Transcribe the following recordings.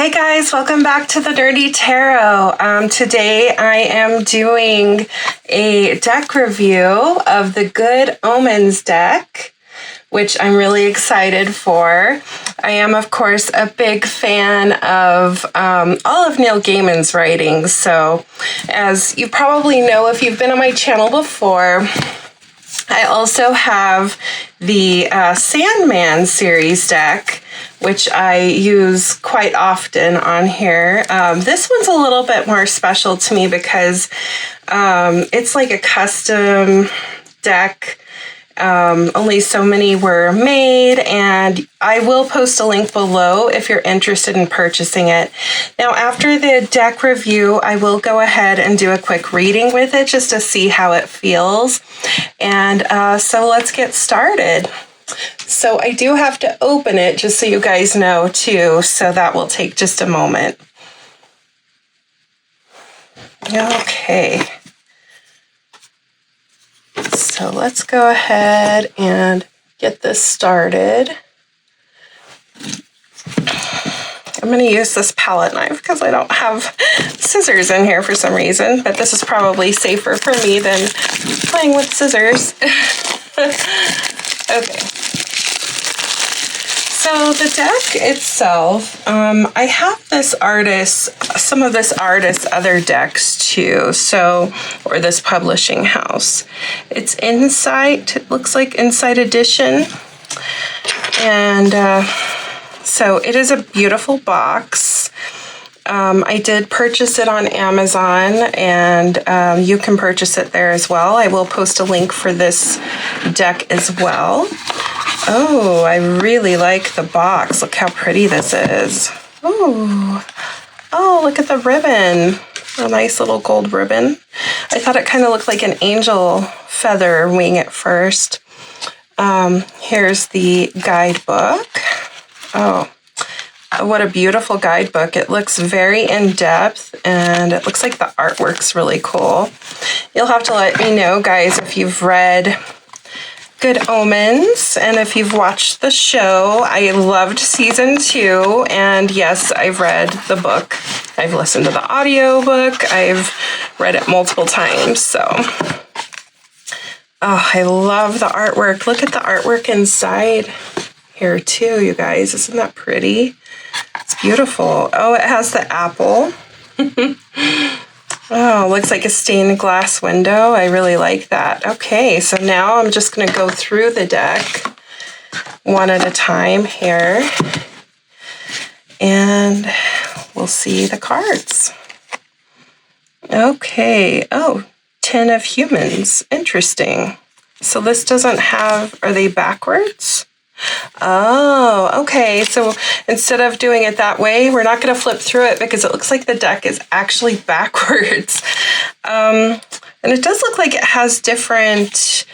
Hi guys, welcome back to the Dirty Tarot. Today I am doing a deck review of the Good Omens deck, which I'm really excited for. I am, of course, a big fan of all of Neil Gaiman's writings. So, as you probably know if you've been on my channel before, I also have the Sandman series deck, which I use quite often on here. This one's a little bit more special to me because it's like a custom deck. Only so many were made, and I will post a link below if you're interested in purchasing it. Now, after the deck review, I will go ahead and do a quick reading with it just to see how it feels. And so let's get started. So I do have to open it just so you guys know too, so that will take just a moment. Okay. So let's go ahead and get this started. I'm going to use this palette knife because I don't have scissors in here for some reason, but this is probably safer for me than playing with scissors. Okay. So the deck itself, I have this artist, some of this artist's other decks too, so, or this publishing house. It's Insight, it looks like Insight Edition, and so it is a beautiful box. I did purchase it on Amazon, and you can purchase it there as well. I will post a link for this deck as well. Oh, I really like the box. Look how pretty this is. Oh, look at the ribbon. A nice little gold ribbon. I thought it kind of looked like an angel feather wing at first. Here's the guidebook. Oh, what a beautiful guidebook. It looks very in-depth, and it looks like the artwork's really cool. You'll have to let me know, guys, if you've read Good Omens, and if you've watched the show. I loved season 2, and yes, I've read the book. I've listened to the audiobook. I've read it multiple times, so. Oh, I love the artwork. Look at the artwork inside here too, you guys. Isn't that pretty? It's beautiful. Oh, it has the apple. Oh, looks like a stained glass window. I really like that. Okay, so now I'm just going to go through the deck one at a time here, and we'll see the cards. Okay. Oh, 10 of Humans. Interesting. So this doesn't have, are they backwards? Oh, okay. So instead of doing it that way, we're not going to flip through it because it looks like the deck is actually backwards. And it does look like it has different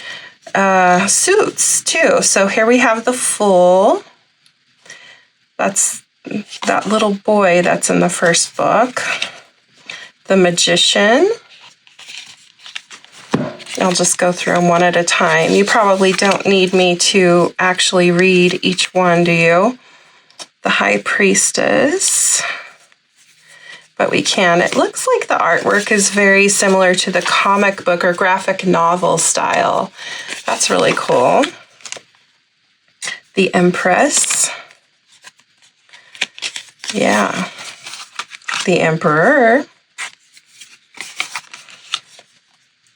suits too. So here we have the Fool. That's that little boy that's in the first book. The Magician. I'll just go through them one at a time. You probably don't need me to actually read each one, do you? The High Priestess. But we can. It looks like the artwork is very similar to the comic book or graphic novel style. That's really cool. The Empress. Yeah. The Emperor.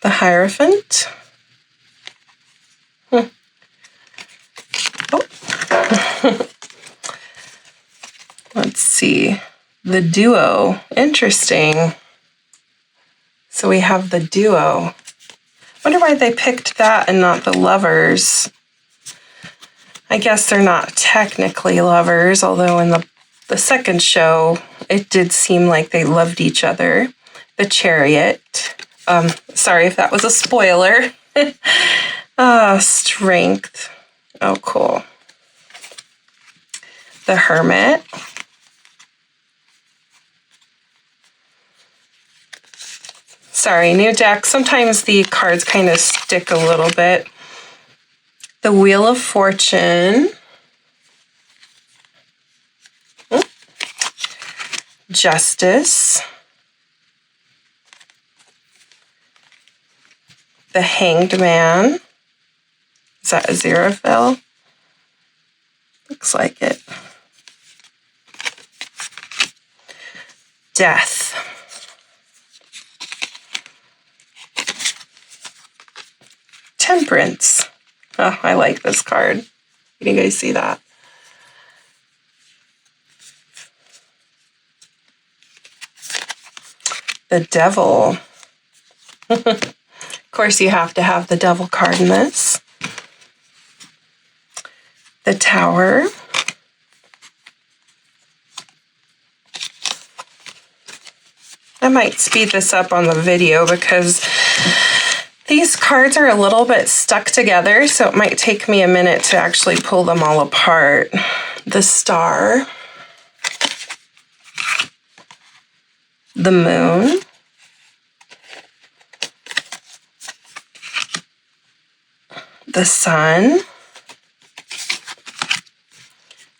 The Hierophant. Oh. Let's see. The Duo. Interesting. So we have the Duo. Wonder why they picked that and not the Lovers. I guess they're not technically lovers, although in the second show, it did seem like they loved each other. The Chariot. Sorry if that was a spoiler. Strength. Oh, cool. The Hermit. Sorry, new deck. Sometimes the cards kind of stick a little bit. The Wheel of Fortune. Justice, the Hanged Man. Is that Aziraphale? Looks like it. Death. Temperance. Oh, I like this card. Can you guys see that? The Devil. Of course, you have to have the Devil card in this. The Tower. I might speed this up on the video because these cards are a little bit stuck together, so it might take me a minute to actually pull them all apart. The Star. The Moon. The Sun.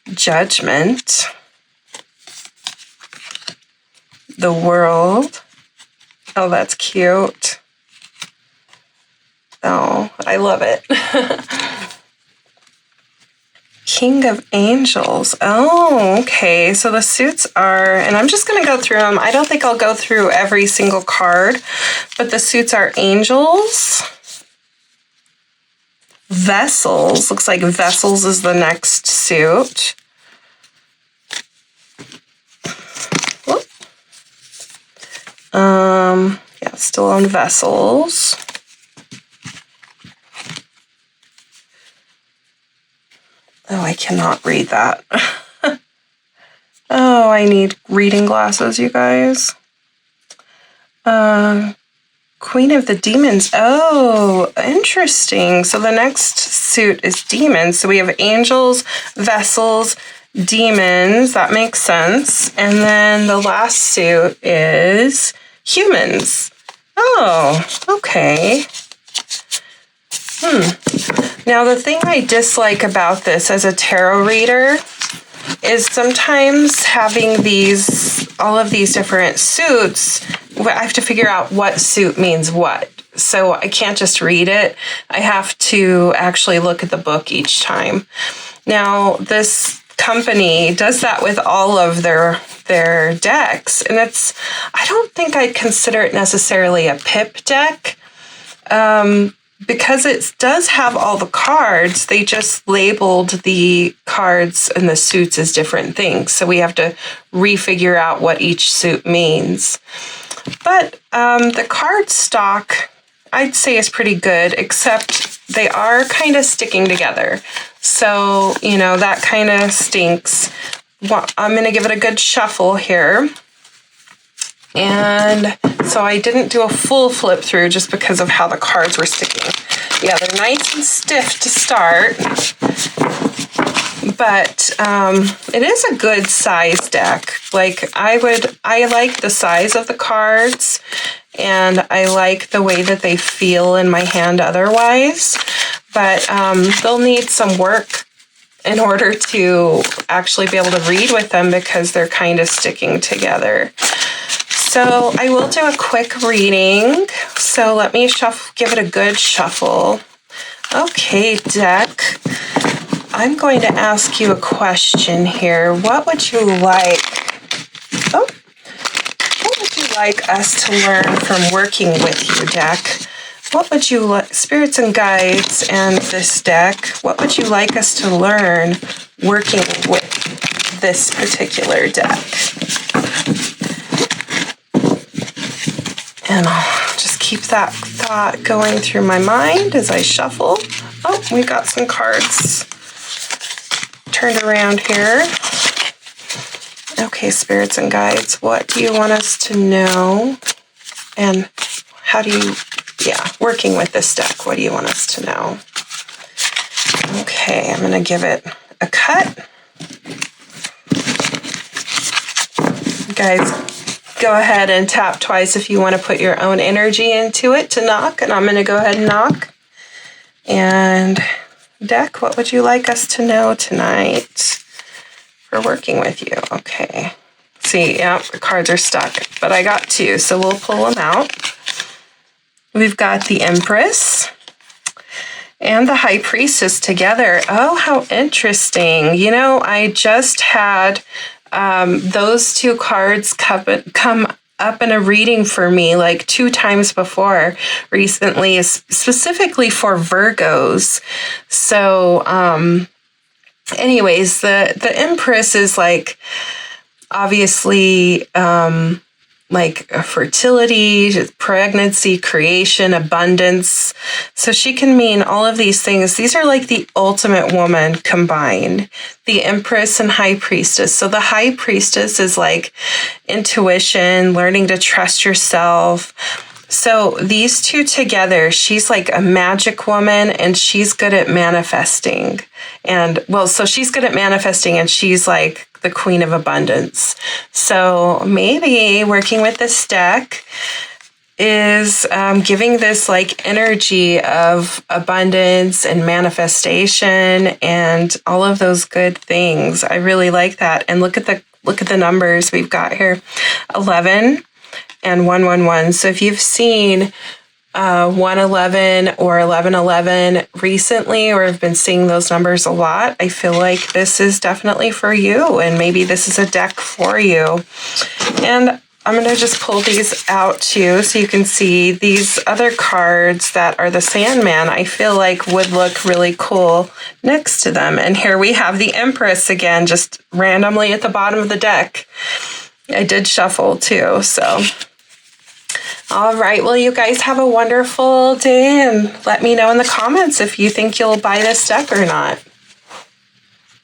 Judgment. The World. Oh, that's cute. Oh, I love it. King of Angels. Oh, okay. So the suits are, and I'm just going to go through them. I don't think I'll go through every single card, but the suits are Angels. Vessels. Looks like Vessels is the next suit. Whoop. Yeah, still on Vessels. Oh, I cannot read that. Oh, I need reading glasses, you guys. Queen of the Demons. Oh, interesting. So the next suit is Demons. So we have Angels, Vessels, Demons. That makes sense. And then the last suit is Humans. Oh, okay. Now, the thing I dislike about this as a tarot reader is sometimes having all of these different suits, I have to figure out what suit means what. So I can't just read it. I have to actually look at the book each time. Now, this company does that with all of their decks, and I don't think I'd consider it necessarily a pip deck. Because it does have all the cards, they just labeled the cards and the suits as different things. So we have to refigure out what each suit means. But the card stock, I'd say, is pretty good, except they are kind of sticking together. So, that kind of stinks. Well, I'm going to give it a good shuffle here. And so I didn't do a full flip through just because of how the cards were sticking. Yeah, they're nice and stiff to start, but it is a good size deck. Like I like the size of the cards, and I like the way that they feel in my hand otherwise, but they'll need some work in order to actually be able to read with them because they're kind of sticking together. So I will do a quick reading. So let me give it a good shuffle. Okay, deck. I'm going to ask you a question here. What would you like? What would you like us to learn from working with you, deck? What would you like, spirits and guides and this deck, what would you like us to learn working with this particular deck? And I'll just keep that thought going through my mind as I shuffle. Oh, we got some cards turned around here. Okay, spirits and guides, what do you want us to know? And how do you, working with this deck, what do you want us to know? Okay, I'm going to give it a cut. Guys, go ahead and tap twice if you want to put your own energy into it to knock, and I'm going to go ahead and knock. And deck, what would you like us to know tonight for working with you? Okay, See, yeah, the cards are stuck, but I got two, so we'll pull them out. We've got the Empress and the High Priestess together. Oh, how interesting. You know, I just had those two cards come up in a reading for me like 2 times before recently, specifically for Virgos. So, anyways, the Empress is like, obviously, like fertility, pregnancy, creation, abundance. So she can mean all of these things. These are like the ultimate woman combined, the Empress and High Priestess. So the High Priestess is like intuition, learning to trust yourself. So these two together, she's like a magic woman and she's good at manifesting. And well, so she's good at manifesting and she's like the queen of abundance. So maybe working with this deck is giving this like energy of abundance and manifestation and all of those good things. I really like that. And look at the numbers we've got here. 11 and 111. So if you've seen 111 or 1111 recently, or have been seeing those numbers a lot, I feel like this is definitely for you, and maybe this is a deck for you. And I'm going to just pull these out too, so you can see these other cards that are the Sandman, I feel like would look really cool next to them. And here we have the Empress again, just randomly at the bottom of the deck. I did shuffle too, so. All right, well, you guys have a wonderful day, and let me know in the comments if you think you'll buy this deck or not.